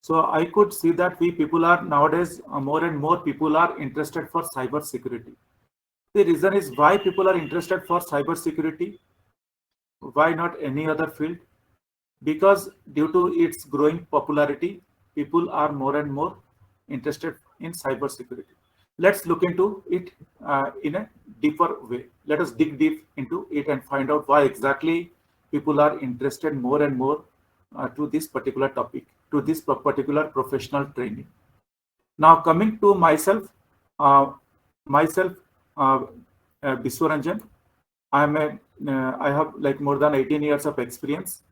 So I could see that we people are nowadays more and more people are interested for cyber security. The reason is why people are interested for cyber security. Why not any other field? Because due to its growing popularity, people are more and more interested in cyber security. Let's look into it in a deeper way. Let us dig deep into it and find out why exactly people are interested more and more to this particular topic, to this particular professional training. Now, coming to myself, uh, myself, uh, Biswaranjan, I have like more than 18 years of experience.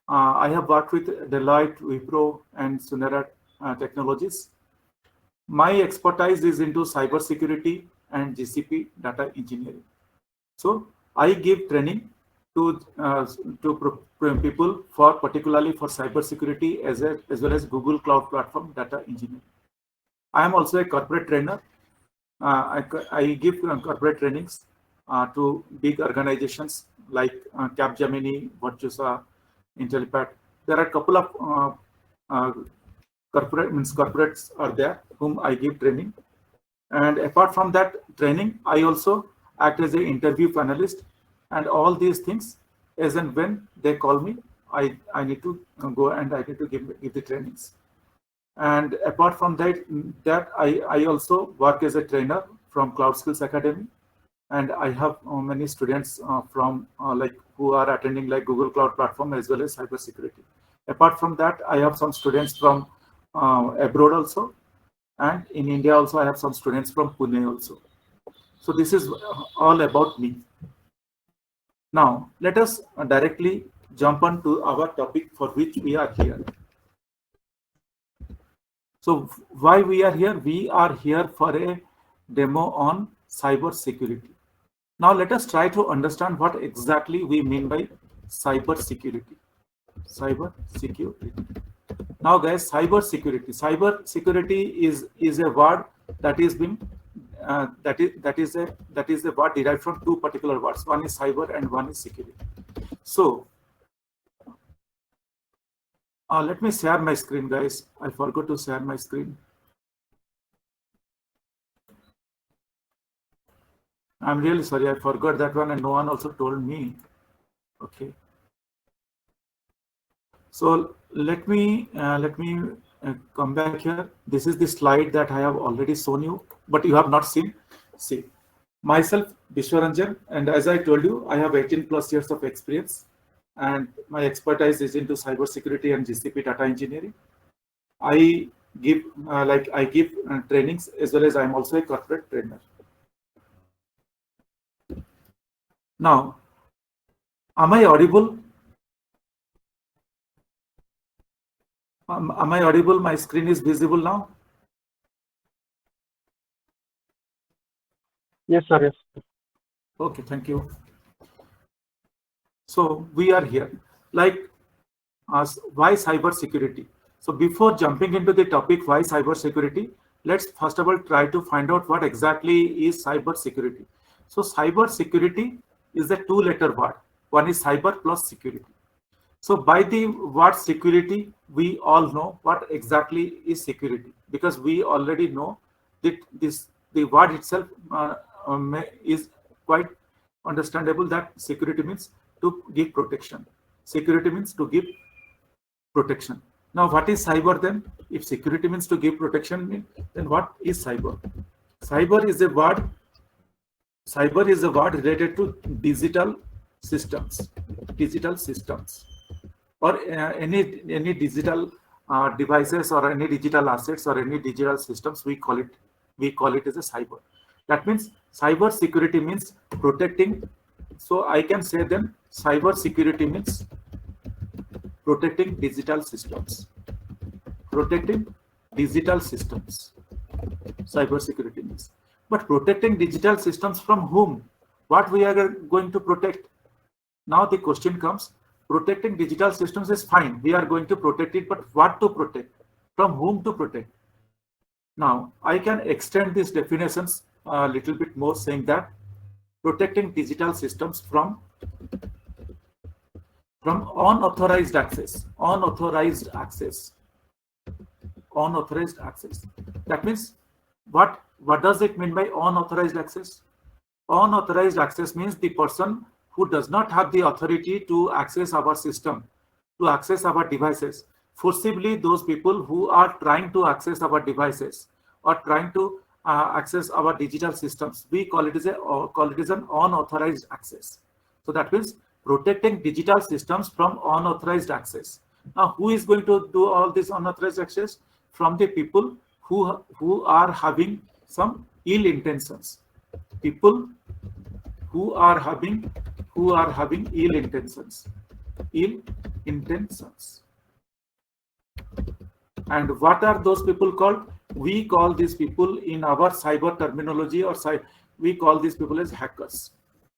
I have worked with Deloitte, Wipro, and Sunera Technologies. My expertise is into cybersecurity and GCP data engineering. So I give training to people for particularly for cybersecurity as well as Google Cloud Platform data engineering. I am also a corporate trainer. I give corporate trainings to big organizations like Capgemini, Virtusa, Intellipat. There are a couple of corporates are there whom I give training. And apart from that training, I also act as an interview panelist, and all these things, as and when they call me, I need to go and I need to give the trainings. And apart from that I also work as a trainer from Cloud Skills Academy, and I have many students from like who are attending like Google Cloud Platform as well as cybersecurity. Apart from that, I have some students from abroad also, and in India also I have some students from Pune also. So this is all about me. Now let us directly jump on to our topic for which we are here. So why we are here? We are here for a demo on cyber security. Now let us try to understand what exactly we mean by cyber security. Cyber security. Now guys, cyber security is a word that is being that is a word derived from two particular words. One is cyber and one is security. So let me share my screen, guys. I forgot to share my screen. I'm really sorry, I forgot that one, and no one also told me. Okay. So let me come back here. This is the slide that I have already shown you, but you have not seen. See, myself, Vishwaranjan, and as I told you, I have 18 plus years of experience, and my expertise is into cybersecurity and GCP data engineering. I give trainings as well as I am also a corporate trainer. Now, am I audible? Am I audible? My screen is visible now. Yes, sir. Yes. Okay, thank you. So we are here. Like, why cyber security? So before jumping into the topic why cyber security, let's first of all try to find out what exactly is cyber security. So cyber security is a two-letter word. One is cyber plus security. So by the word security, we all know what exactly is security, because we already know that the word itself is quite understandable, that security means to give protection. Security means to give protection. Now, what is cyber then? If security means to give protection, then what is cyber? Cyber is a word. Cyber is a word related to digital systems, or any digital devices or any digital assets or any digital systems. We call it as a cyber. That means cyber security means protecting. So I can say then cyber security means protecting digital systems. Protecting digital systems. Cyber security means. But protecting digital systems from whom? What we are going to protect? Now the question comes, protecting digital systems is fine. We are going to protect it, but what to protect? From whom to protect? Now, I can extend these definitions a little bit more, saying that protecting digital systems from unauthorized access. unauthorized access. That means what does it mean by unauthorized access? Unauthorized access means the person who does not have the authority to access our system, to access our devices. Forcibly, those people who are trying to access our devices or trying to access our digital systems, we call it as an unauthorized access. So that means protecting digital systems from unauthorized access. Now, who is going to do all this unauthorized access? From the people who are having some ill intentions. People who are having ill intentions. Ill intentions. And what are those people called? We call these people in our cyber terminology, or we call these people as hackers.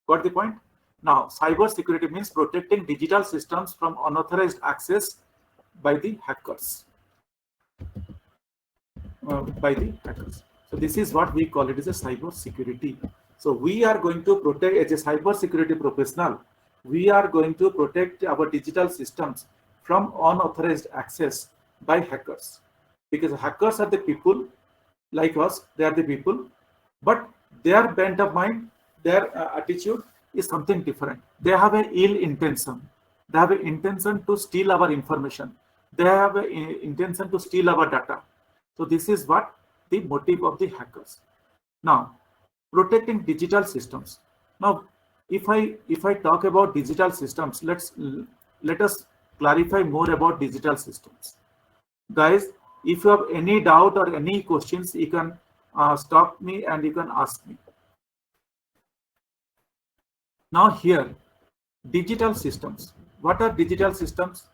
Got the point? Now, cyber security means protecting digital systems from unauthorized access by the hackers. So this is what we call it as a cyber security. So we are going to protect, as a cyber security professional, we are going to protect our digital systems from unauthorized access by hackers. Because hackers are the people like us, they are the people, but their bent of mind, their attitude is something different. They have an ill intention. They have an intention to steal our information. They have an intention to steal our data. So this is what the motive of the hackers. Now, protecting digital systems. Now, if I talk about digital systems, let us clarify more about digital systems. Guys, if you have any doubt or any questions, you can stop me and you can ask me. Now here, digital systems. What are digital systems?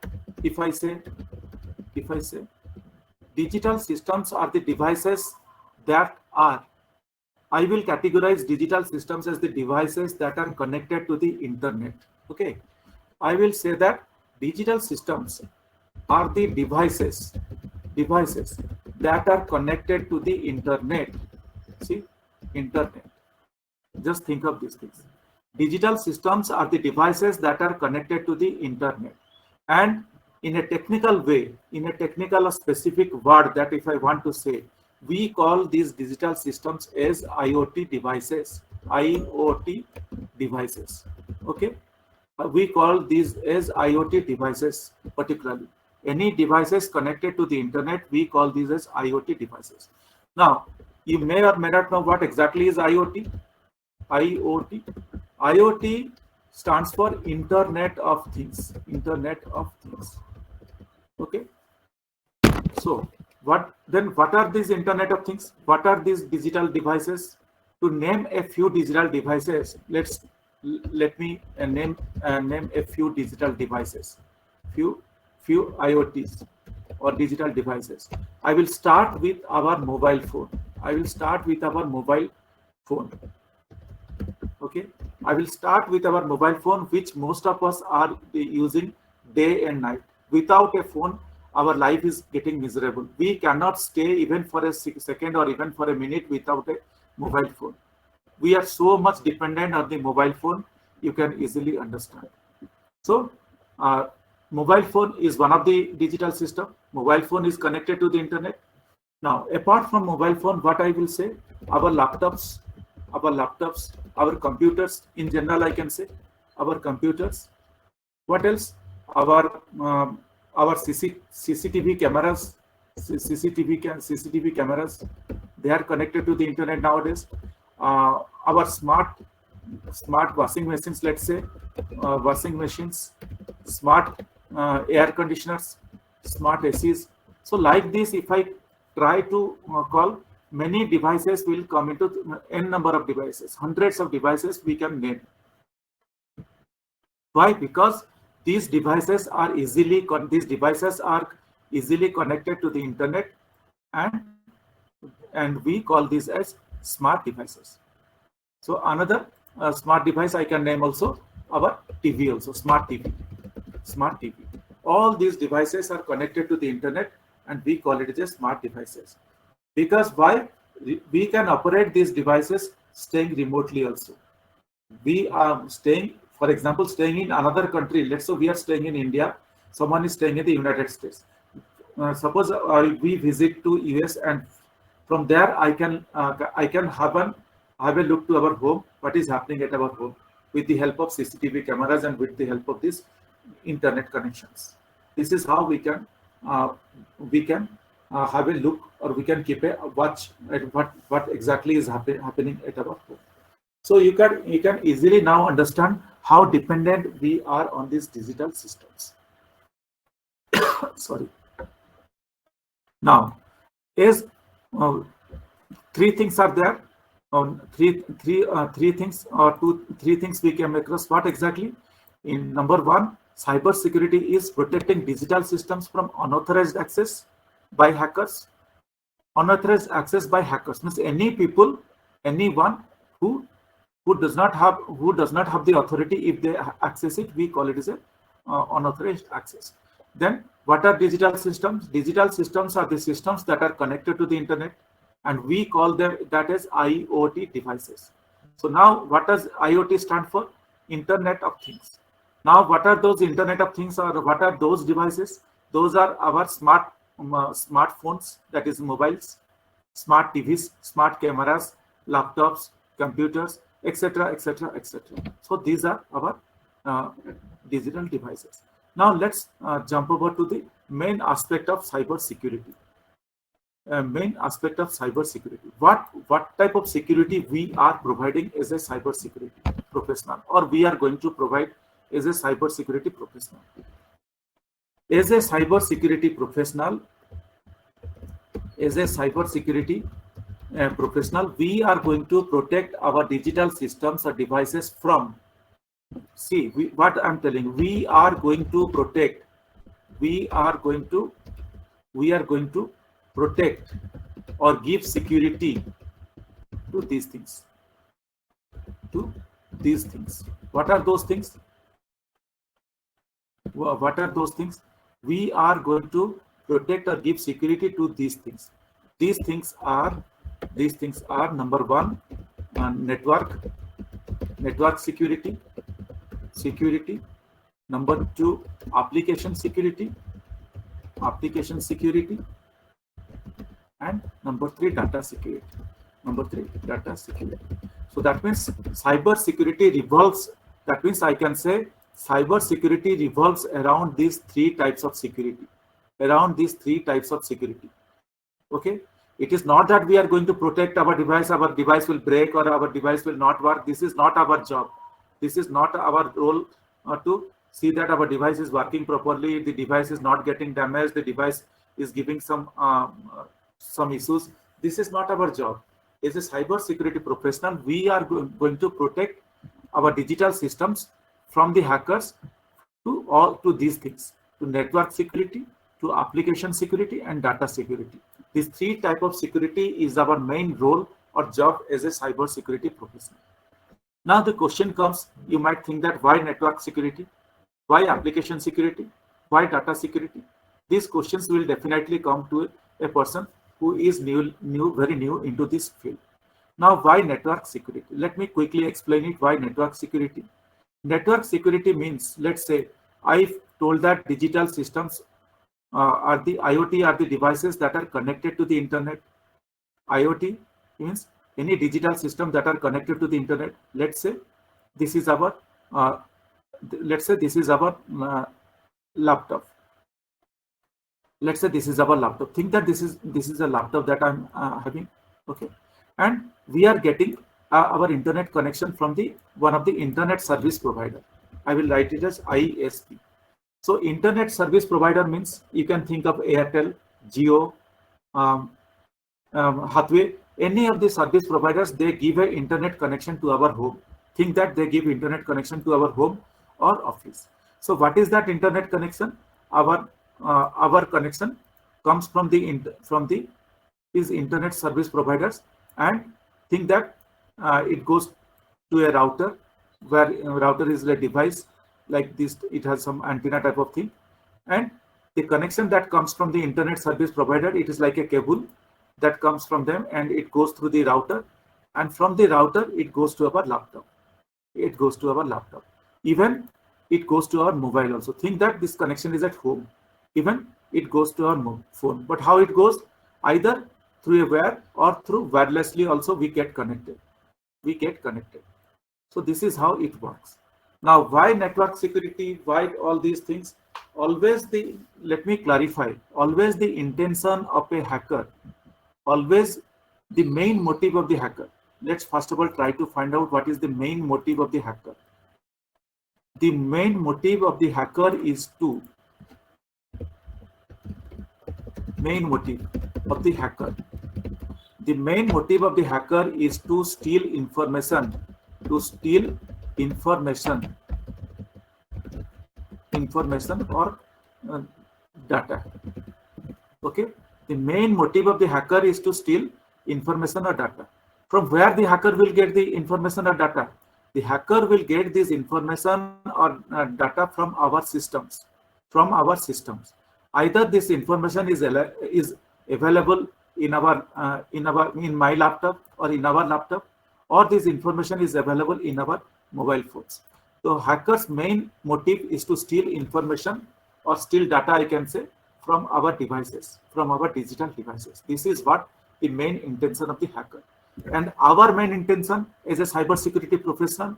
If I say digital systems are the devices that are, I will categorize digital systems as the devices that are connected to the internet. Okay, I will say that digital systems are the devices that are connected to the internet. See, internet. Just think of these things. Digital systems are the devices that are connected to the internet. And in a technical way, in a technical or specific word that if I want to say, we call these digital systems as IoT devices. IoT devices. Okay. We call these as IoT devices particularly. Any devices connected to the internet, we call these as IoT devices. Now, you may or may not know what exactly is IoT. IoT stands for Internet of Things. Internet of Things. Okay. So, what are these Internet of Things? What are these digital devices? To name a few digital devices, let me name a few digital devices. Few IoTs or digital devices. I will start with our mobile phone. Okay, I will start with our mobile phone, which most of us are using day and night. Without a phone, our life is getting miserable. We cannot stay even for a second or even for a minute without a mobile phone. We are so much dependent on the mobile phone, you can easily understand. So, mobile phone is one of the digital system. Mobile phone is connected to the internet. Now, apart from mobile phone, what I will say, our laptops, our computers in general, I can say, our computers. What else? Our CCTV cameras, CCTV cameras, they are connected to the internet nowadays. Our smart washing machines, let's say, washing machines, smart air conditioners, smart ACs. So like this, if I try to call, many devices will come into n number of devices, hundreds of devices we can name. Why? Because these devices are easily connected to the internet, and we call these as smart devices. So another smart device I can name also our TV, also smart TV. All these devices are connected to the internet, and we call it as smart devices. Because why? We can operate these devices staying remotely also. We are staying, for example, staying in another country. Let's say we are staying in India, someone is staying in the United States. suppose we visit to US, and from there I can have a look to our home, what is happening at our home, with the help of CCTV cameras and with the help of these internet connections. This is how we can have a look, or we can keep a watch at what exactly is happening at our home. So you can easily now understand how dependent we are on these digital systems. Sorry. Now, as three things are there, three things or three things we came across. What exactly? In number one, cybersecurity is protecting digital systems from unauthorized access by hackers. Unauthorized access by hackers means anyone who does not have the authority. If they access it, we call it as a unauthorized access. Then what are digital systems? Digital systems are the systems that are connected to the internet, and we call them that as IoT devices. So now what does IoT stand for? Internet of Things. Now what are those Internet of Things, or what are those devices? Those are our smartphones, that is mobiles, smart TVs, smart cameras, laptops, computers, etc., etc., etc. So these are our digital devices. Now let's jump over to the main aspect of cyber security. What type of security we are providing as a cyber security professional, or we are going to provide as a cyber security professional. As a cyber security professional, we are going to protect our digital systems or devices from. See, what I'm telling, we are going to protect or give security to these things. What are those things? We are going to protect or give security to these things. These things are number one, network security. Number two, application security. And number three, data security. So that means cyber security revolves. That means I can say cyber security revolves around these three types of security. Okay. It is not that we are going to protect our device will break, or our device will not work. This is not our job. This is not our role to see that our device is working properly, the device is not getting damaged, the device is giving some issues. This is not our job. As a cyber security professional, we are going to protect our digital systems from the hackers to these things, to network security, to application security, and data security. These three types of security is our main role or job as a cyber security professional. Now the question comes, you might think that why network security, why application security, why data security? These questions will definitely come to a person who is very new into this field. Now, why network security? Let me quickly explain it. Why network security? Network security means, let's say, I told that digital systems are the IoT are the devices that are connected to the internet. IoT means any digital system that are connected to the internet. Let's say this is our laptop. Let's say this is our laptop. Think that this is a laptop that I'm having. Okay, and we are getting our internet connection from one of the internet service provider. I will write it as ISP. So internet service provider means you can think of Airtel, Jio, Hathway, any of the service providers. They give an internet connection to our home. Think that they give internet connection to our home or office. So what is that internet connection? Our connection comes from these internet service providers, and think that it goes to a router, where router is a device like this. It has some antenna type of thing, and the connection that comes from the internet service provider, it is like a cable that comes from them, and it goes through the router, and from the router it goes to our laptop. Even it goes to our mobile also. Think that this connection is at home. Even it goes to our phone. But how it goes? Either through a wire or through wirelessly also we get connected. So this is how it works. Now, why network security? Why all these things? Let me clarify, always the intention of a hacker, always the main motive of the hacker. Let's first of all try to find out what is the main motive of the hacker. The main motive of the hacker is to, main motive of the hacker. The main motive of the hacker is to steal information, or data. Okay, the main motive of the hacker is to steal information or data. From where the hacker will get the information or data? The hacker will get this information or data from our systems. Either this information is available in my laptop or in our laptop, or this information is available in our mobile phones. So hackers' main motive is to steal information or steal data, I can say, from our devices, from our digital devices. This is what the main intention of the hacker. And our main intention as a cybersecurity professional,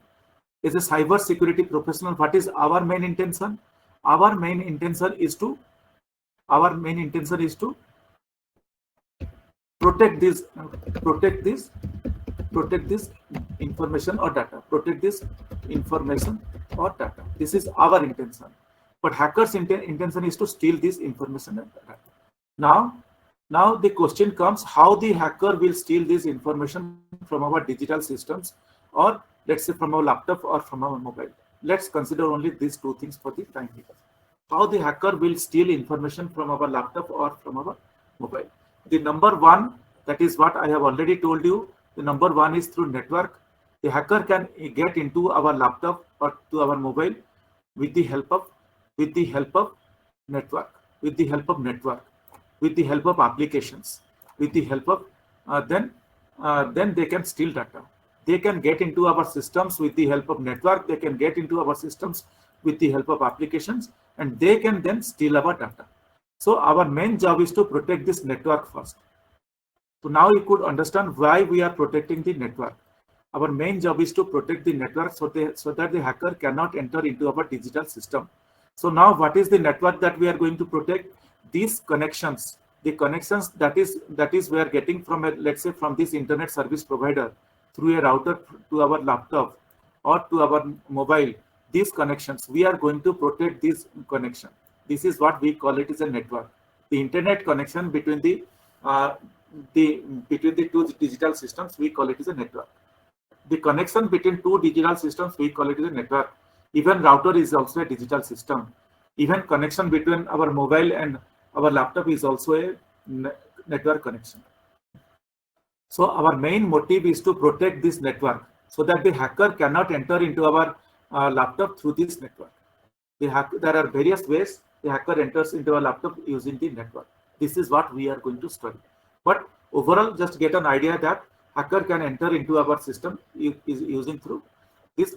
what is our main intention? Our main intention is to protect this information or data. This is our intention. But hackers' intention is to steal this information and data. Now the question comes, how the hacker will steal this information from our digital systems, or let's say from our laptop or from our mobile. Let's consider only these two things for the time being. How the hacker will steal information from our laptop or from our mobile. The number one, that is what I have already told you. The number one is through network. The hacker can get into our laptop or to our mobile with the help of network, with the help of applications, with the help of then they can steal data. They can get into our systems with the help of network. They can get into our systems with the help of applications, and they can then steal our data. So our main job is to protect this network first. So now you could understand why we are protecting the network. Our main job is to protect the network so that the hacker cannot enter into our digital system. So now what is the network that we are going to protect? These connections, the connections that is we are getting from let's say from this internet service provider through a router to our laptop or to our mobile. These connections, we are going to protect this connection. This is what we call it as a network. The internet connection between the two digital systems, we call it as a network. The connection between two digital systems, we call it as a network. Even router is also a digital system. Even connection between our mobile and our laptop is also a network connection. So our main motive is to protect this network so that the hacker cannot enter into our laptop through this network. There are various ways the hacker enters into a laptop using the network. This is what we are going to study. But overall, just get an idea that hacker can enter into our system using through this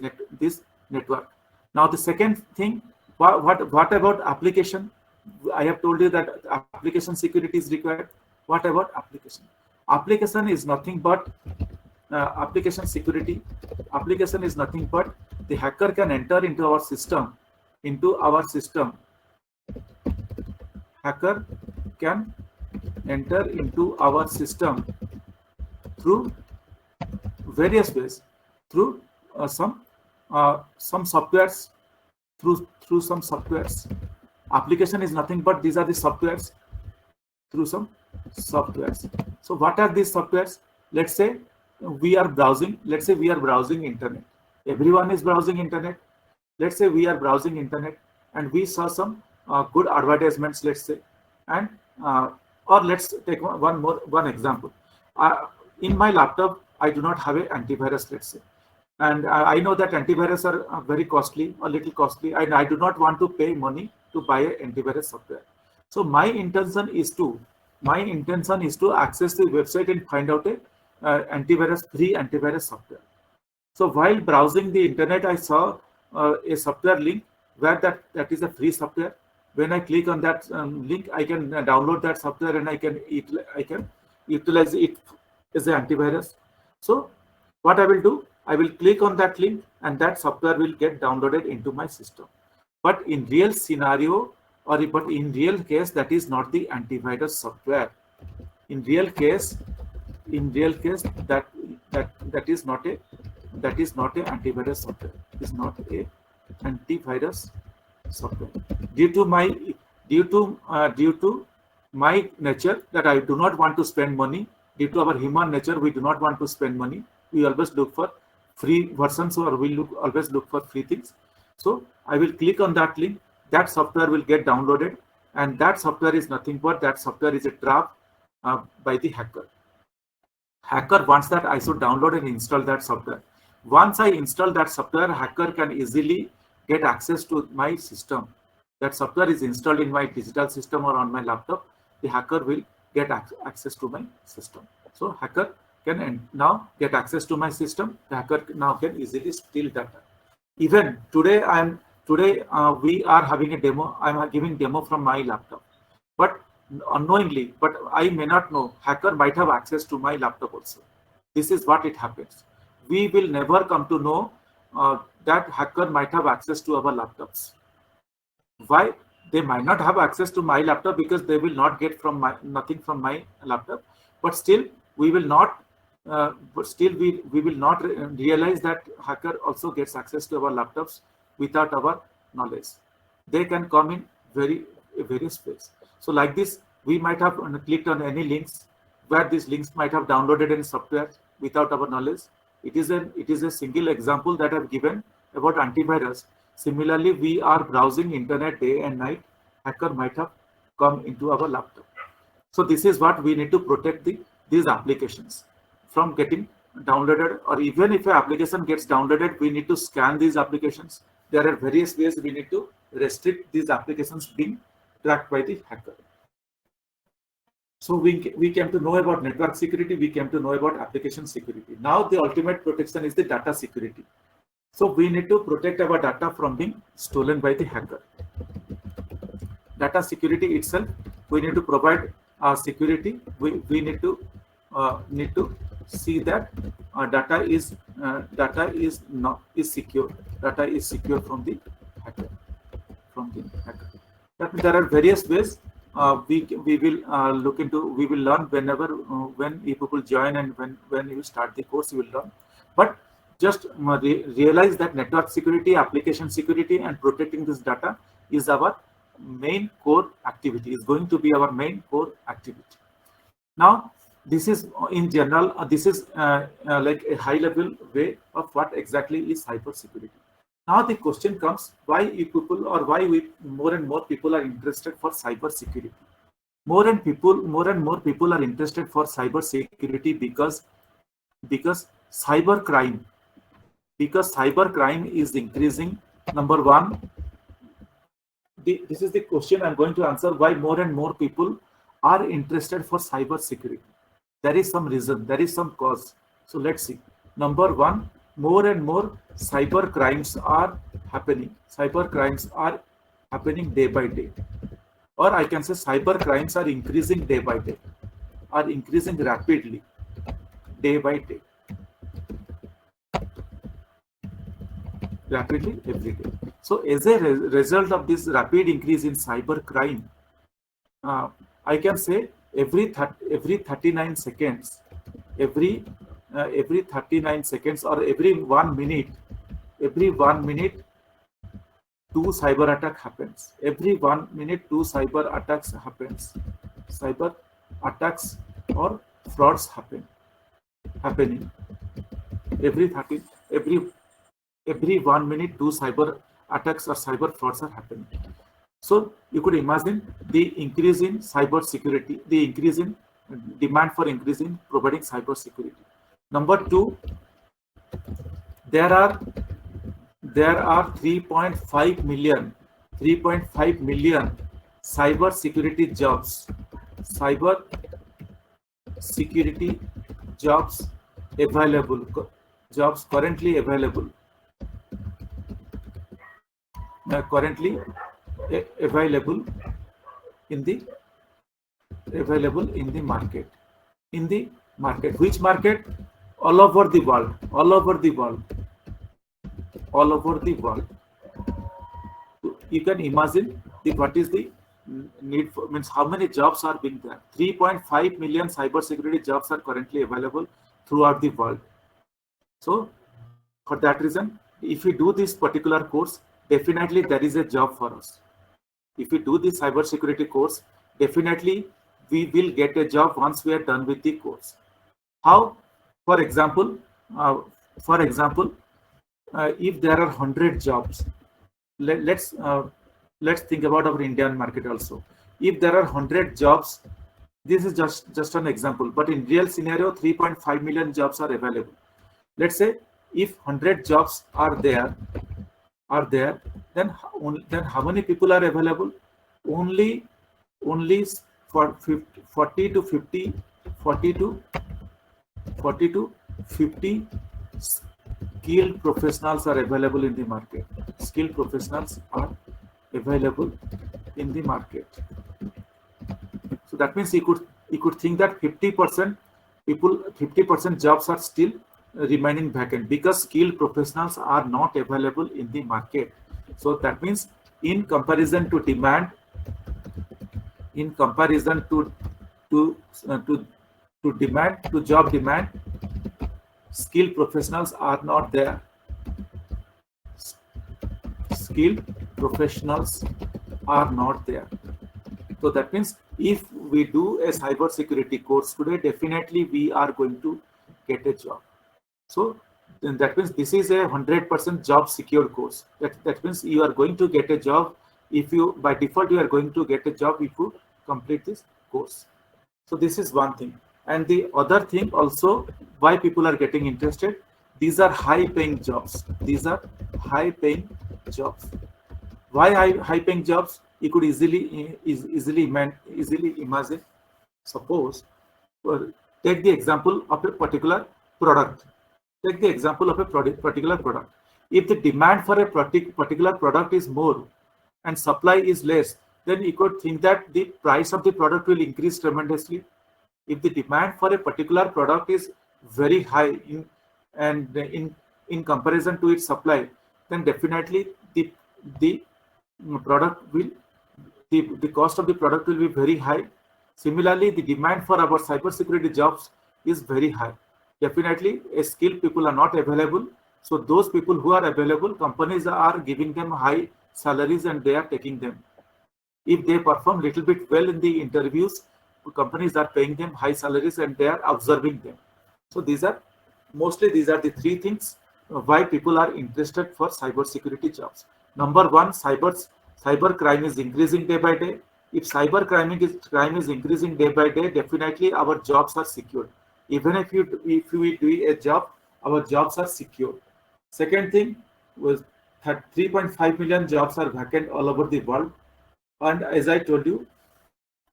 network. Now the second thing, what about application? I have told you that application security is required. What about application? Application is nothing but application security. Application is nothing but the hacker can enter into our system. Hacker can enter into our system through various ways, through some softwares, through some softwares. Application is nothing but these are the softwares, through some softwares. So what are these softwares? Let's say we are browsing. Let's say we are browsing internet. Everyone is browsing internet. Let's say we are browsing internet and we saw some good advertisements. Let's say, and or let's take one example. In my laptop, I do not have an antivirus. Let's say, and I know that antivirus are very costly, a little costly, and I do not want to pay money to buy an antivirus software. So my intention is to access the website and find out a free antivirus software. So while browsing the internet, I saw a software link where that is a free software. When I click on that link, I can download that software and I can utilize it as an antivirus. So what I will do, I will click on that link and that software will get downloaded into my system. But in real scenario, but in real case, that is not the antivirus software. In real case, that is not a antivirus software. It is not a antivirus software. Due to my nature that I do not want to spend money. Due to our human nature, we do not want to spend money. We always look for free versions, or we always look for free things. So I will click on that link. That software will get downloaded, and that software is nothing but that software is a trap by the hacker. Hacker wants that I should download and install that software. Once I install that software, hacker can easily get access to my system. That software is installed in my digital system or on my laptop. The hacker will get access to my system. So hacker can now get access to my system. The hacker now can easily steal data. Even today, we are having a demo. I'm giving demo from my laptop, but unknowingly, but I may not know, hacker might have access to my laptop also. This is what it happens. We will never come to know that hacker might have access to our laptops. Why? They might not have access to my laptop because they will not get nothing from my laptop. But still, we will not. We will not realize that hacker also gets access to our laptops without our knowledge. They can come in various ways. So like this, we might have clicked on any links where these links might have downloaded any software without our knowledge. It is a single example that I've given about antivirus. Similarly, we are browsing internet day and night. Hacker might have come into our laptop. So this is what we need to protect these applications from getting downloaded, or even if an application gets downloaded, we need to scan these applications. There are various ways we need to restrict these applications being tracked by the hacker. So we came to know about network security, we came to know about application security. Now the ultimate protection is the data security. So we need to protect our data from being stolen by the hacker. Data security itself, we need to provide security. We need to see that data is secure. Data is secure from the hacker. That means there are various ways we will look into. We will learn when people join and when you start the course, you will learn. But just realize that network security, application security, and protecting this data is our main core activity. Is going to be our main core activity. Now, this is in general. This is like a high-level way of what exactly is cybersecurity. Now the question comes: why more and more people are interested for cybersecurity? More and more people are interested for cybersecurity because cybercrime is increasing. Number one, this is the question I'm going to answer: why more and more people are interested for cybersecurity? There is some reason, there is some cause. So let's see. Number one, more and more cyber crimes are happening. Cyber crimes are happening day by day. Or I can say cyber crimes are increasing day by day, are increasing rapidly, day by day. Rapidly every day. So as a result of this rapid increase in cyber crime, I can say every 39 seconds, every 39 seconds or every 1 minute, two cyber attack happens. Every 1 minute, two cyber attacks happens. Cyber attacks or frauds happening. Every 1 minute, two cyber attacks or cyber frauds are happening. So you could imagine the increase in cyber security, the increase in demand for increasing providing cyber security. Number two, there are 3.5 million cyber security jobs. Cyber security jobs available. Jobs currently available. Currently available in the market. In the market, which market? All over the world. All over the world. All over the world. You can imagine what is the need for, means how many jobs are being there. 3.5 million cybersecurity jobs are currently available throughout the world. So for that reason, if we do this particular course, definitely there is a job for us. If we do this cybersecurity course, definitely we will get a job once we are done with the course. How? For example, if there are 100 jobs, let's think about our Indian market also. If there are 100 jobs, this is just an example, but in real scenario, 3.5 million jobs are available. Let's say if 100 jobs are there, then how many people are available? Only for 40 to 50 skilled professionals are available in the market. Skilled professionals are available in the market. So that means you could think that 50% jobs are still remaining vacant because skilled professionals are not available in the market. So that means in comparison to demand, to job demand, skilled professionals are not there. Skilled professionals are not there. So that means if we do a cybersecurity course today, definitely we are going to get a job. So then that means this is a 100% job secure course. That means you are going to get a job if you, by default, you are going to get a job if you complete this course. So this is one thing. And the other thing also, why people are getting interested, these are high paying jobs. These are high paying jobs. Why high paying jobs? You could easily imagine. Suppose, take the example of a particular product. Take the example of a particular product. If the demand for a particular product is more and supply is less, then you could think that the price of the product will increase tremendously. If the demand for a particular product is very high in comparison to its supply, then definitely the cost of the product will be very high. Similarly, the demand for our cybersecurity jobs is very high. Definitely, skilled people are not available. So those people who are available, companies are giving them high salaries and they are taking them. If they perform little bit well in the interviews, companies are paying them high salaries and they are observing them. So these are the three things why people are interested for cybersecurity jobs. Number one, cyber crime is increasing day by day. If cyber crime is increasing day by day, definitely our jobs are secured. Even if we do a job, our jobs are secure. Second thing was that 3.5 million jobs are vacant all over the world. And as I told you,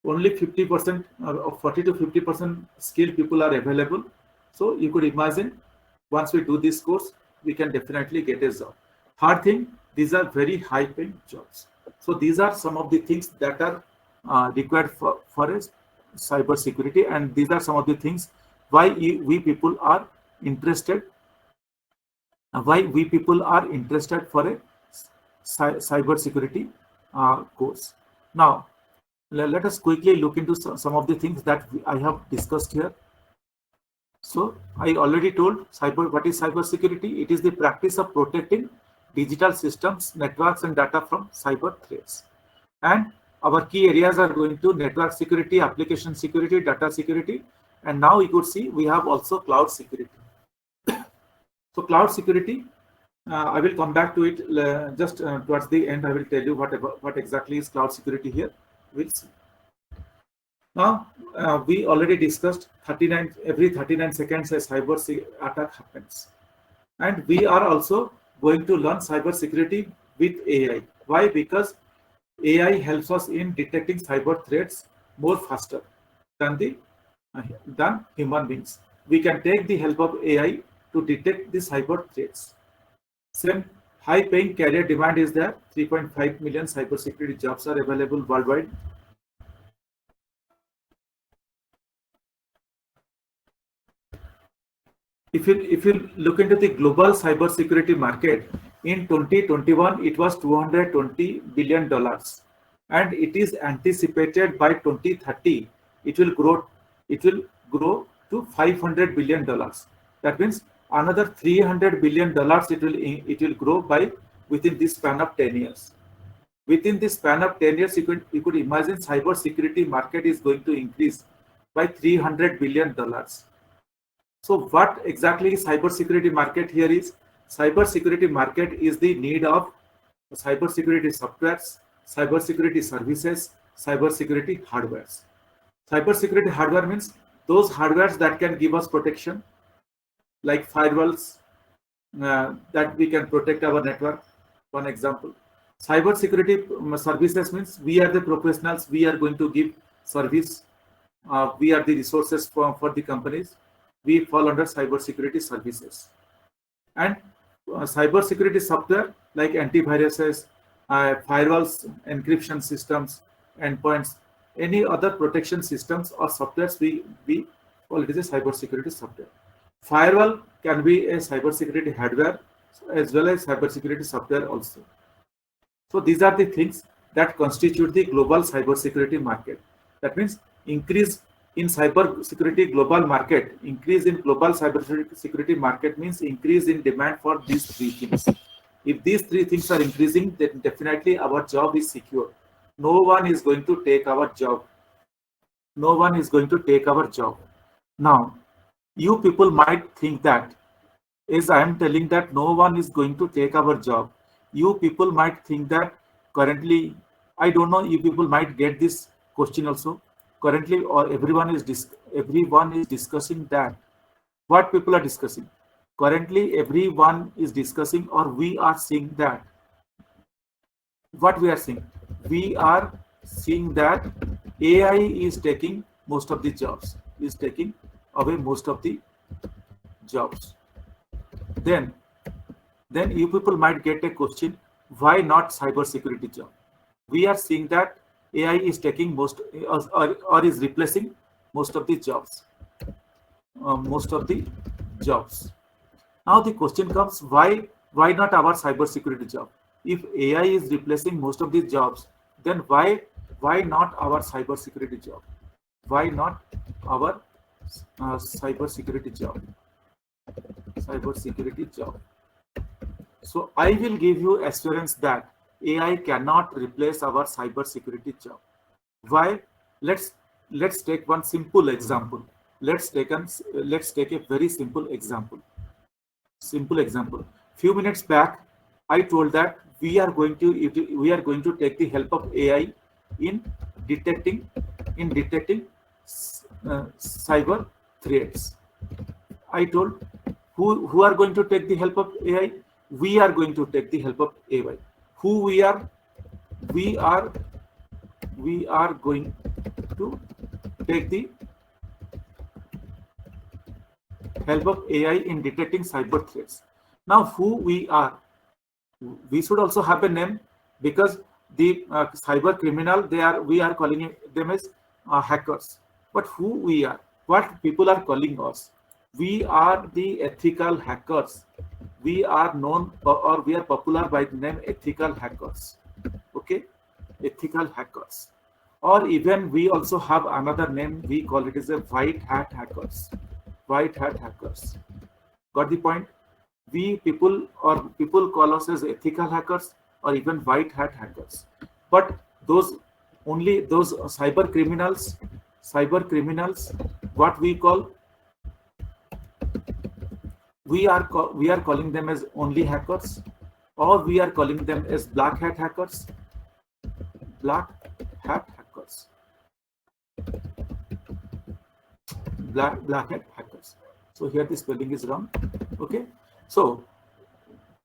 only 50% or 40 to 50% skilled people are available. So you could imagine once we do this course, we can definitely get a job. Third thing, these are very high paying jobs. So these are some of the things that are required for a cyber security, and these are some of the things why we people are interested for a cyber security course. Now let us quickly look into some of the things that I have discussed here. So I already told what is cyber security. It is the practice of protecting digital systems, networks and data from cyber threats. And our key areas are going to network security, application security, data security, and now you could see we have also cloud security. So cloud security, I will come back to it just towards the end. I will tell you what exactly is cloud security here. We'll see. Now we already discussed every 39 seconds a cyber attack happens, and we are also going to learn cyber security with AI. Why? Because AI helps us in detecting cyber threats more faster than human beings. We can take the help of AI to detect the cyber threats. Same High paying career demand is there. 3.5 million cybersecurity jobs are available worldwide. If you look into the global cybersecurity market in 2021, it was $220 billion, and it is anticipated by 2030 it will grow to $500 billion. That means another $300 billion it will grow by within this span of 10 years. Within this span of 10 years, you could imagine cybersecurity market is going to increase by $300 billion. So what exactly is cybersecurity market here is? Cybersecurity market is the need of cybersecurity softwares, cybersecurity services, cybersecurity hardwares. Cybersecurity hardware means those hardwares that can give us protection, like firewalls, that we can protect our network. One example. Cybersecurity services means we are the professionals, we are going to give service, we are the resources for the companies. We fall under cybersecurity services. And cybersecurity software like antiviruses, firewalls, encryption systems, endpoints, any other protection systems or softwares, we call it as a cybersecurity software. Firewall can be a cybersecurity hardware as well as cybersecurity software also. So these are the things that constitute the global cybersecurity market. That means increase in cybersecurity global market, increase in global cybersecurity market means increase in demand for these three things. If these three things are increasing, then definitely our job is secure. No one is going to take our job. No one is going to take our job. Now, you people might think that, as I am telling that no one is going to take our job, you people might think that currently, I don't know, you people might get this question also. Currently, or everyone is discussing that. What people are discussing? Currently, everyone is discussing, or we are seeing that. What we are seeing? We are seeing that AI is taking most of the jobs, is taking away most of the jobs. Then you people might get a question, why not cybersecurity job? We are seeing that AI is taking most or is replacing most of the jobs. Now the question comes, why not our cybersecurity job? If AI is replacing most of the jobs, then why not our cybersecurity job? Why not our cybersecurity job? Cybersecurity job. So I will give you assurance that AI cannot replace our cybersecurity job. Why? Let's take one simple example. Let's take a very simple example. Few minutes back, I told that we are going to take the help of AI in detecting cyber threats. I told who are going to take the help of AI? We are going to take the help of AI. Who we are? We are going to take the help of AI in detecting cyber threats. Now, who we are? We should also have a name, because the cyber criminal, we are calling them as hackers. But who we are? What people are calling us? We are the ethical hackers. We are known, or we are popular by the name ethical hackers. Okay, ethical hackers. Or even we also have another name. We call it as a white hat hackers. White hat hackers. Got the point? People call us as ethical hackers or even white hat hackers. But those cyber criminals, what we call, we are calling them as only hackers, or we are calling them as black hat hackers. Black hat hackers. Black hat hackers. So here the spelling is wrong. Okay. So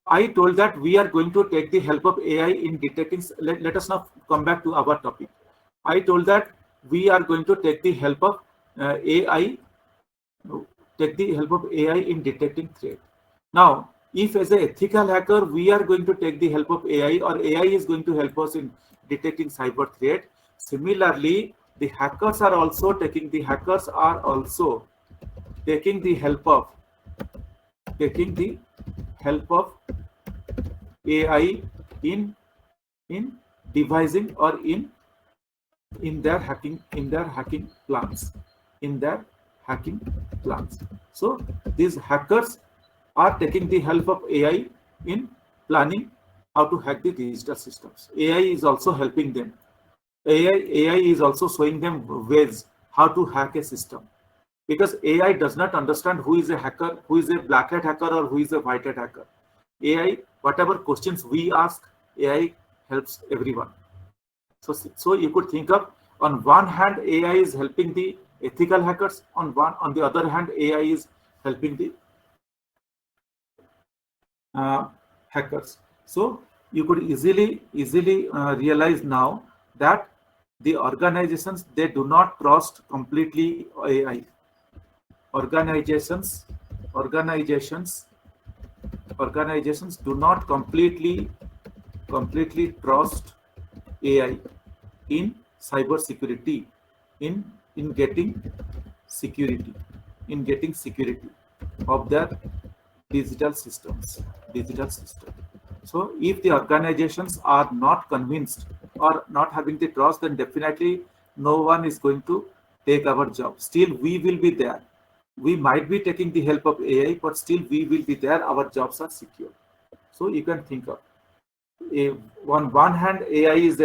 I told that we are going to take the help of AI in detecting. Let us now come back to our topic. I told that we are going to take the help of AI. Take the help of AI in detecting threat. Now, If as an ethical hacker, we are going to take the help of AI, or AI is going to help us in detecting cyber threat, similarly, the hackers are also taking the help of AI in devising or in their hacking plans. So these hackers are taking the help of AI in planning how to hack the digital systems. AI is also helping them. AI is also showing them ways how to hack a system, because AI does not understand who is a hacker, who is a black hat hacker, or who is a white hat hacker. AI, whatever questions we ask, AI helps everyone. So you could think of, on one hand, AI is helping the ethical hackers. On the other hand, AI is helping the hackers. So you could easily realize now that the organizations, they do not trust completely AI. Organizations do not completely trust AI in cybersecurity, in getting security of their digital systems. So if the organizations are not convinced or not having the trust, then definitely no one is going to take our job. Still, we will be there. We might be taking the help of AI, but still we will be there. Our jobs are secure. So you can think of, on one hand, AI is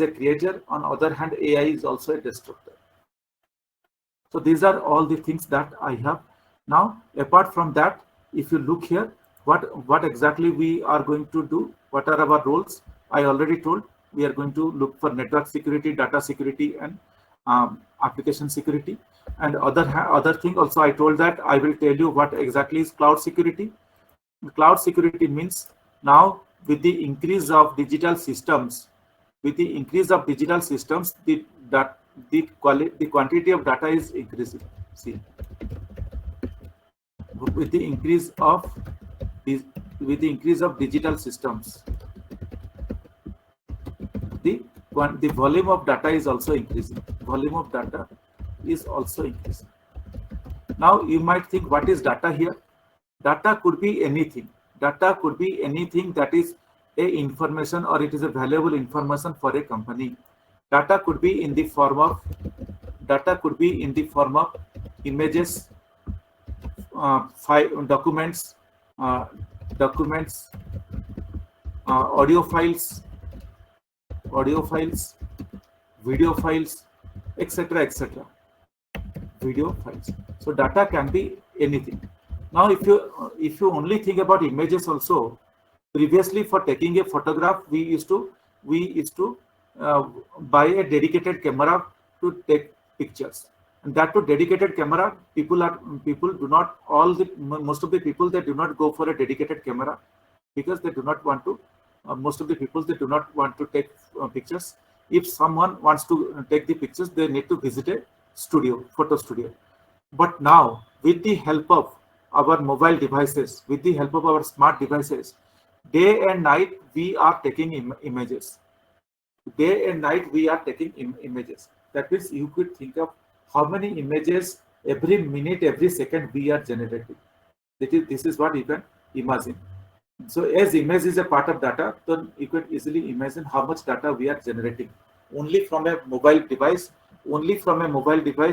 a creator. On other hand, AI is also a destructor. So these are all the things that I have. Now, apart from that, if you look here, what exactly we are going to do, what are our roles? I already told, we are going to look for network security, data security, and application security. And other thing also, I told that I will tell you what exactly is cloud security. Cloud security means, now with the increase of digital systems, the quantity of data is increasing. See, with the increase of digital systems, the volume of data is also increasing. Now you might think, what is data here? Data could be anything. That is a information, or it is a valuable information for a company. Data could be in the form of images, documents, audio files, video files, etc. Video files. So data can be anything. Now, if you only think about images also, previously for taking a photograph, we used to buy a dedicated camera to take pictures, and that to dedicated camera, most of the people, they do not go for a dedicated camera, because they do not want to. Most of the people, they do not want to take pictures. If someone wants to take the pictures, they need to visit a photo studio. But now, with the help of our mobile devices, with the help of our smart devices, day and night we are taking images. That means you could think of how many images every minute, every second we are generating. This is what you can imagine. So as image is a part of data, then you could easily imagine how much data we are generating only from a mobile device.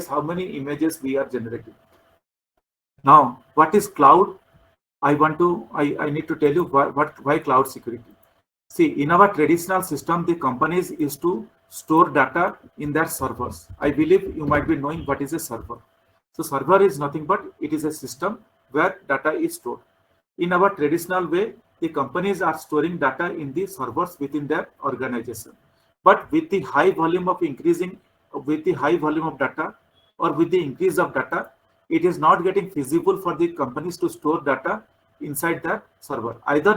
How many images we are generating. Now, what is cloud? I need to tell you why cloud security. See, in our traditional system, the companies used to store data in their servers. I believe you might be knowing what is a server. So server is nothing but it is a system where data is stored. In our traditional way, the companies are storing data in the servers within their organization. But with the high volume of data, or with the increase of data, it is not getting feasible for the companies to store data inside that server. Either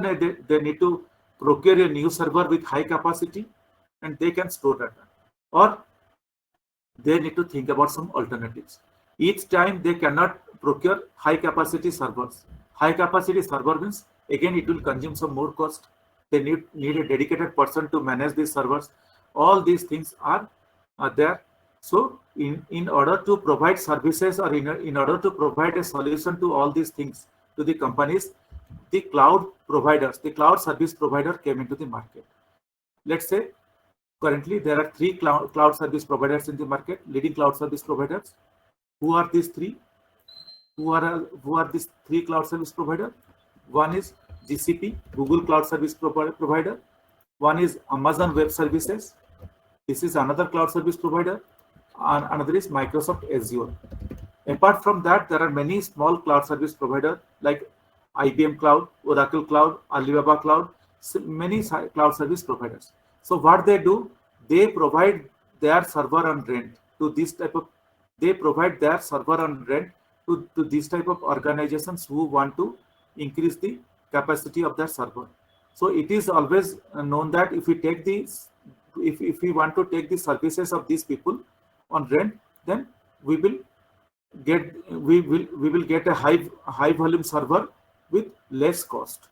they need to procure a new server with high capacity and they can store data, or they need to think about some alternatives. Each time they cannot procure high capacity servers. High capacity server means again it will consume some more cost. They need a dedicated person to manage these servers. All these things are there. So in order to provide services, or in order to provide a solution to all these things to the companies, the cloud providers, the cloud service provider came into the market. Let's say currently there are three cloud service providers in the market, leading cloud service providers. Who are these three? Who are these three cloud service provider? One is GCP, Google Cloud Service Provider. One is Amazon Web Services. This is another cloud service provider. And another is Microsoft Azure. Apart from that, there are many small cloud service providers like IBM Cloud, Oracle Cloud, Alibaba Cloud, many cloud service providers. So what they do, they provide their server on rent to this type of, they provide their server on rent to these type of organizations who want to increase the capacity of their server. So it is always known that if we take these, if we want to take the services of these people on rent, then we will get a high volume server with less cost.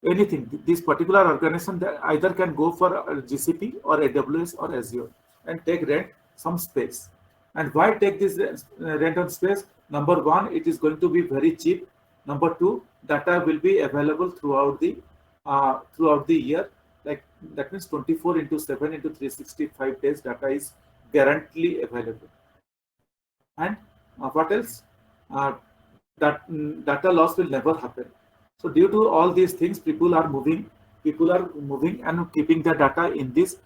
Anything, this particular organization that either can go for GCP or AWS or Azure and take rent some space. And why take this rent on space? Number one, it is going to be very cheap. Number two, data will be available throughout the year. Like that means 24 into 7 into 365 days data is guaranteed available. And what else? That data loss will never happen. So due to all these things, people are moving and keeping their data in this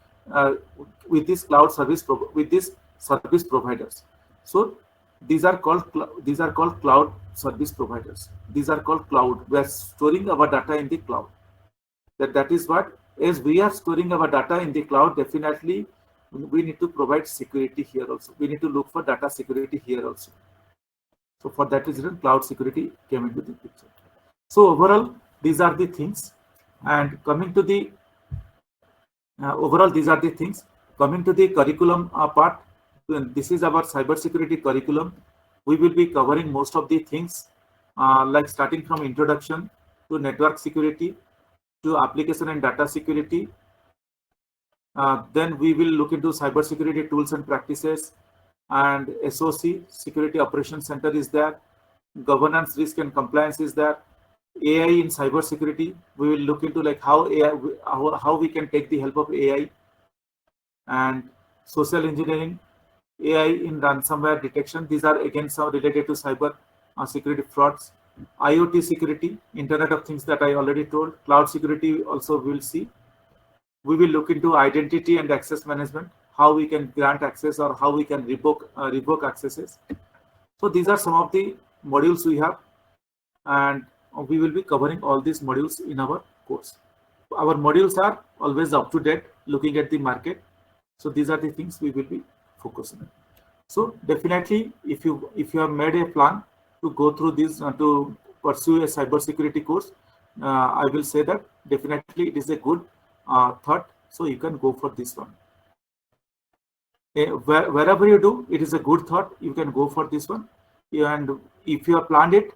with this cloud service with these service providers. So these are called cloud service providers. These are called cloud. We are storing our data in the cloud. That is what, as we are storing our data in the cloud, definitely we need to provide security here also. We need to look for data security here also. So for that reason, cloud security came into the picture. So overall, these are the things. And coming to the overall, these are the things. Coming to the curriculum part, this is our cybersecurity curriculum. We will be covering most of the things, like starting from introduction to network security, to application and data security. Then we will look into cybersecurity tools and practices, and SOC, Security Operations Center is there. Governance, risk and compliance is there. AI in cybersecurity, we will look into like how we can take the help of AI. And social engineering, AI in ransomware detection. These are again some related to cyber security frauds. IoT security, Internet of Things that I already told. Cloud security also we will see. We will look into identity and access management, how we can grant access or how we can revoke accesses. So these are some of the modules we have, and we will be covering all these modules in our course. Our modules are always up to date, looking at the market. So these are the things we will be focusing on. So definitely, if you have made a plan to go through this to pursue a cybersecurity course, I will say that definitely it is a good thought. So you can go for this one. Wherever you do, it is a good thought. You can go for this one. And if you have planned it,